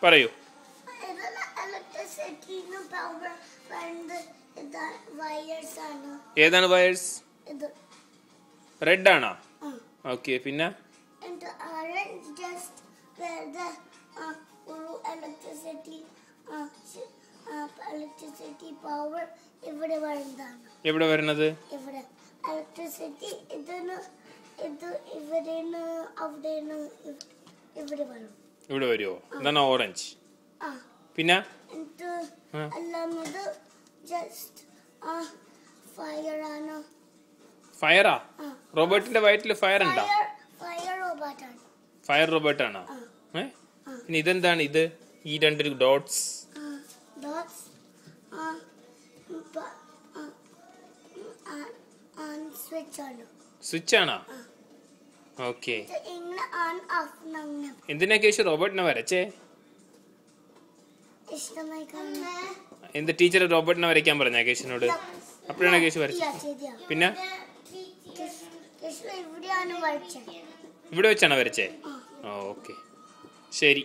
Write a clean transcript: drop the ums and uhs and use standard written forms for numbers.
പറയൂ. ഏതാണ് wires? Red ആണോ? ഓക്കെ, പിന്നെ എവിടെ വരുന്നത്? ഇവിടെ വരുമോ? എന്താണ് ഓറഞ്ച്? പിന്നെ ഫയറാ? റോബോട്ടിന്റെ വയറ്റില് ഫയർ ഉണ്ടോ? ഫയർ റോബോട്ട് ആണോ? പിന്നെ ഇതെന്താണ് ഇത്? ഈ രണ്ട് ഡോട്ട്സ് സ്വിച്ച് ആണോ? ഓക്കെ. എന്തിനാ കേശു റോബോട്ടിനെ വരച്ചേ? എന്ത് ടീച്ചർ റോബോട്ടിനെ വരയ്ക്കാൻ പറഞ്ഞ കേശുനോട്? അപ്പോഴാണ് കേശു വരച്ചത്. പിന്നെ ഇവിടെ വെച്ചാണോ വരച്ചേ? ഓക്കെ, ശരി.